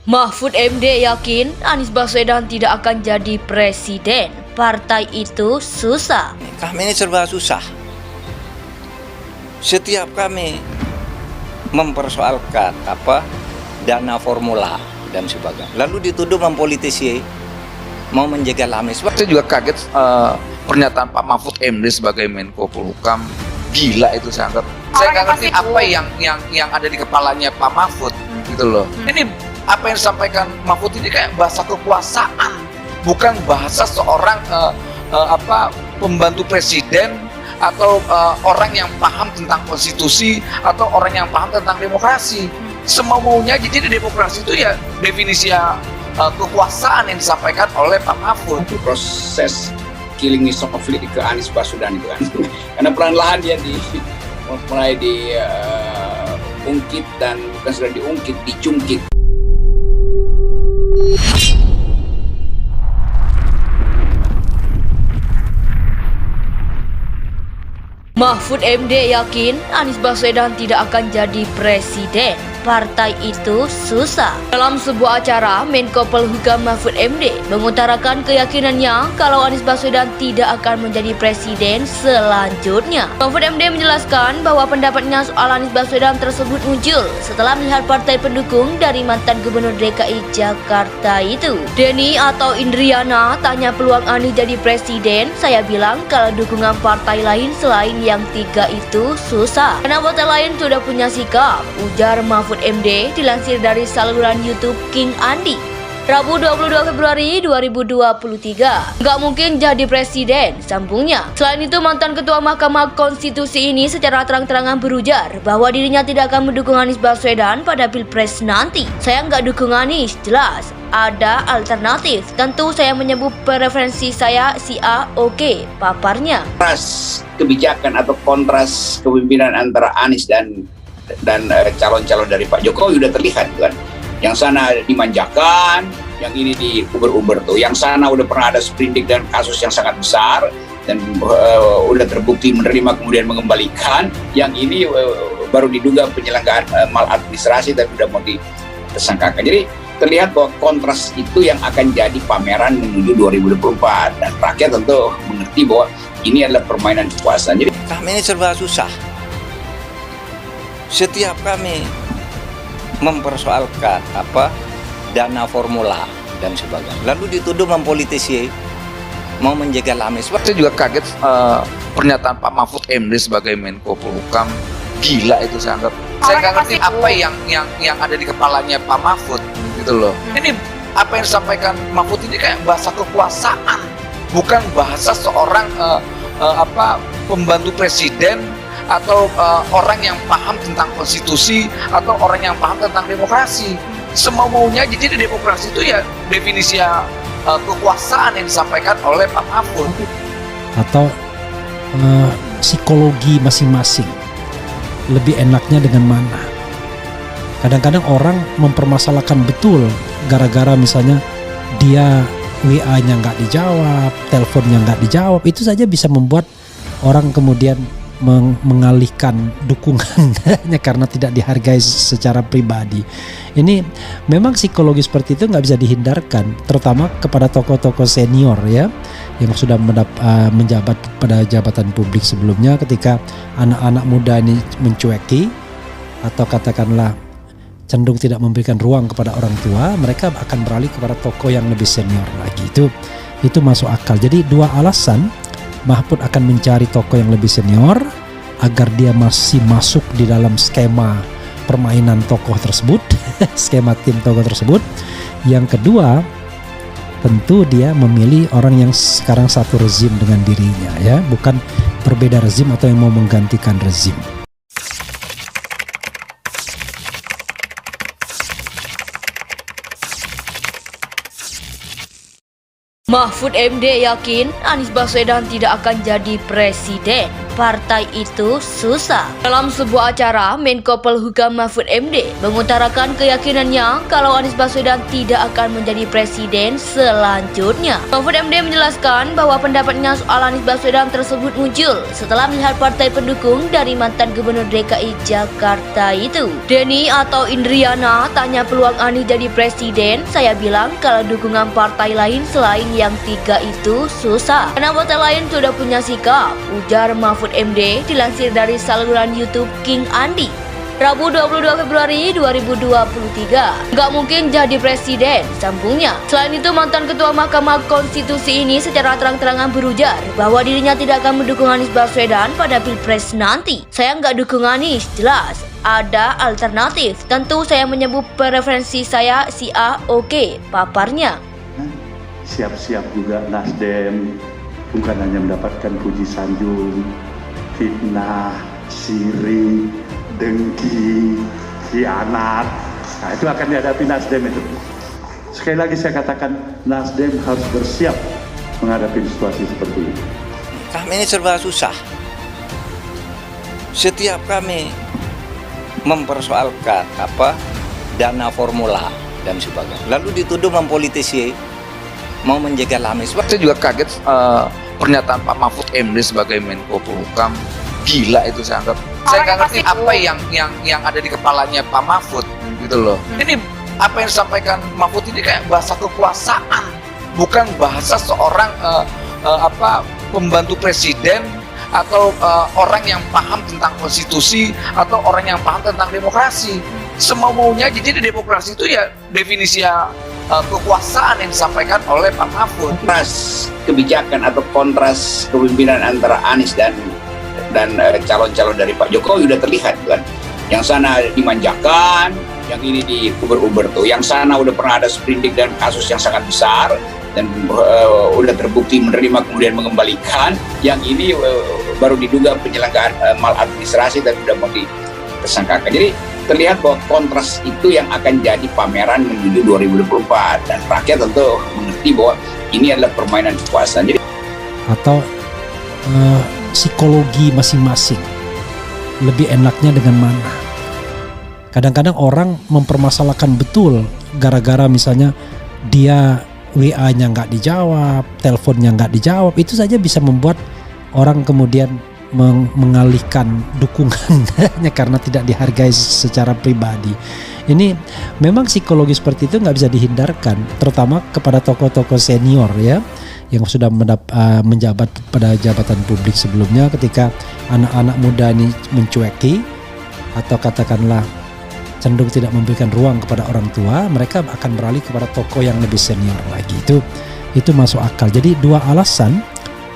Mahfud MD yakin Anies Baswedan tidak akan jadi presiden. Partai itu susah. Kami ini serba susah. Setiap kami mempersoalkan dana formula dan sebagainya, lalu dituduh mempolitisi, mau menjegal Anies. Saya juga kaget pernyataan Pak Mahfud MD sebagai Menko Polhukam. Gila itu saya anggap. Saya nggak ngerti apa yang ada di kepalanya Pak Mahfud gitu loh. Ini apa yang disampaikan Mahfud ini kayak bahasa kekuasaan, bukan bahasa seorang pembantu presiden atau orang yang paham tentang konstitusi atau orang yang paham tentang demokrasi. Semau-maunya jadi demokrasi itu ya definisi kekuasaan yang disampaikan oleh Pak Mahfud. Proses killing me softly ke Anies Baswedan itu kan, karena perlahan-lahan dia mulai diungkit dan bukan sudah diungkit, dicungkit. Mahfud MD yakin Anies Baswedan tidak akan jadi presiden. Partai itu susah. Dalam sebuah acara, Menko Polhukam Mahfud MD mengutarakan keyakinannya kalau Anies Baswedan tidak akan menjadi presiden selanjutnya. Mahfud MD menjelaskan bahwa pendapatnya soal Anies Baswedan tersebut muncul setelah melihat partai pendukung dari mantan Gubernur DKI Jakarta itu. Denny atau Indriana tanya peluang Anies jadi presiden. Saya bilang kalau dukungan partai lain selain yang tiga itu susah, karena partai lain sudah punya sikap, ujar Mahfud MD dilansir dari saluran YouTube King Andi. Rabu 22 Februari 2023. Nggak mungkin jadi presiden, sambungnya. Selain itu, mantan Ketua Mahkamah Konstitusi ini secara terang-terangan berujar bahwa dirinya tidak akan mendukung Anies Baswedan pada Pilpres nanti. Saya nggak dukung Anies, jelas. Ada alternatif. Tentu saya menyebut preferensi saya si A, oke, paparnya. Kontras kebijakan atau kontras kepemimpinan antara Anies dan calon-calon dari Pak Jokowi udah terlihat kan. Yang sana dimanjakan, yang ini di uber-uber tuh. Yang sana udah pernah ada sprindik dan kasus yang sangat besar dan udah terbukti menerima kemudian mengembalikan. Yang ini baru diduga penyelenggaraan maladministrasi dan udah mau disangkakan. Jadi terlihat bahwa kontras itu yang akan jadi pameran menuju 2024 dan rakyat tentu mengerti bahwa ini adalah permainan kekuasaan. Jadi Kami ini serba susah. Setiap kami mempersoalkan dana formula dan sebagainya, lalu dituduh mempolitisi, mau menjegal Anies. Saya juga kaget pernyataan Pak Mahfud MD sebagai Menko Polhukam. Gila itu saya anggap. Saya nggak ngerti apa yang ada di kepalanya Pak Mahfud gitu loh. Ini apa yang disampaikan Mahfud ini kayak bahasa kekuasaan, bukan bahasa seorang pembantu presiden atau orang yang paham tentang konstitusi atau orang yang paham tentang demokrasi. Semau-maunya jadi demokrasi itu ya definisi kekuasaan yang disampaikan oleh Pak Mahfud. Atau psikologi masing-masing, lebih enaknya dengan mana. Kadang-kadang orang mempermasalahkan betul gara-gara misalnya dia WA-nya nggak dijawab, teleponnya nggak dijawab, itu saja bisa membuat orang kemudian mengalihkan dukungannya karena tidak dihargai secara pribadi. Ini memang psikologi seperti itu nggak bisa dihindarkan, terutama kepada tokoh-tokoh senior ya, yang sudah menjabat pada jabatan publik sebelumnya. Ketika anak-anak muda ini mencueki atau katakanlah cenderung tidak memberikan ruang kepada orang tua, mereka akan beralih kepada tokoh yang lebih senior lagi. Itu masuk akal. Jadi dua alasan Mahfud akan mencari tokoh yang lebih senior agar dia masih masuk di dalam skema permainan tokoh tersebut, skema tim tokoh tersebut. Yang kedua, tentu dia memilih orang yang sekarang satu rezim dengan dirinya ya, bukan berbeda rezim atau yang mau menggantikan rezim. Mahfud MD yakin Anies Baswedan tidak akan jadi presiden. partai itu susah. Dalam sebuah acara, Menko Polhukam Mahfud MD mengutarakan keyakinannya kalau Anies Baswedan tidak akan menjadi presiden selanjutnya. Mahfud MD menjelaskan bahwa pendapatnya soal Anies Baswedan tersebut muncul setelah melihat partai pendukung dari mantan Gubernur DKI Jakarta itu. Denny atau Indriana tanya peluang Anies jadi presiden, saya bilang kalau dukungan partai lain selain yang tiga itu susah. Karena partai lain sudah punya sikap, ujar Mahfud MD dilansir dari saluran YouTube King Andi. Rabu 22 Februari 2023. Nggak mungkin jadi presiden, sambungnya. Selain itu, mantan Ketua Mahkamah Konstitusi ini secara terang-terangan berujar bahwa dirinya tidak akan mendukung Anies Baswedan pada Pilpres nanti. Saya nggak dukung Anies, jelas. Ada alternatif. Tentu saya menyebut preferensi saya si A, oke, paparnya. Siap-siap juga Nasdem, bukan hanya mendapatkan puji sanjung, fitnah, syirik, dengki, khianat. Nah, itu akan dihadapi Nasdem itu. Sekali lagi saya katakan, Nasdem harus bersiap menghadapi situasi seperti ini. Kami ini serba susah. Setiap kami mempersoalkan dana formula dan sebagainya, lalu dituduh mempolitisi, mau menjegal Anies. Saya juga kaget pernyataan Pak Mahfud MD sebagai Menko Polhukam. Gila itu saya anggap. Saya nggak ngerti apa yang ada di kepalanya Pak Mahfud gitu loh. Ini apa yang disampaikan Mahfud ini kayak bahasa kekuasaan, bukan bahasa seorang pembantu presiden atau orang yang paham tentang konstitusi atau orang yang paham tentang demokrasi. Semau-maunya aja. Jadi demokrasi itu ya definisi kekuasaan yang disampaikan oleh Pak Mahfud. Kontras kebijakan atau kontras kepemimpinan antara Anies dan calon-calon dari Pak Jokowi udah terlihat kan. Yang sana dimanjakan, yang ini diuber-uber tuh. Yang sana udah pernah ada sprindik dan kasus yang sangat besar dan udah terbukti menerima kemudian mengembalikan. Yang ini baru diduga penyelenggaraan maladministrasi dan udah mau ditersangkakan. Jadi terlihat bahwa kontras itu yang akan jadi pameran menuju 2024 dan rakyat tentu mengerti bahwa ini adalah permainan kekuasaan. Jadi atau psikologi masing-masing lebih enaknya dengan mana. Kadang-kadang orang mempermasalahkan betul gara-gara misalnya dia WA-nya nggak dijawab, teleponnya nggak dijawab, itu saja bisa membuat orang kemudian mengalihkan dukungannya karena tidak dihargai secara pribadi. Ini memang psikologi seperti itu nggak bisa dihindarkan, terutama kepada tokoh-tokoh senior ya, yang sudah menjabat pada jabatan publik sebelumnya. Ketika anak-anak muda ini mencueki atau katakanlah cenderung tidak memberikan ruang kepada orang tua, mereka akan beralih kepada tokoh yang lebih senior lagi. Itu masuk akal. Jadi dua alasan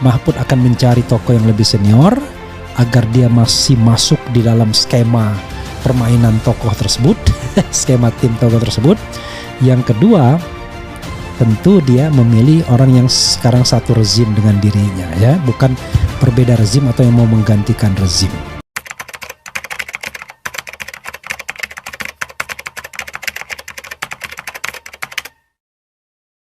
Mahfud akan mencari tokoh yang lebih senior agar dia masih masuk di dalam skema permainan tokoh tersebut, skema tim tokoh tersebut. Yang kedua, tentu dia memilih orang yang sekarang satu rezim dengan dirinya ya, bukan berbeda rezim atau yang mau menggantikan rezim.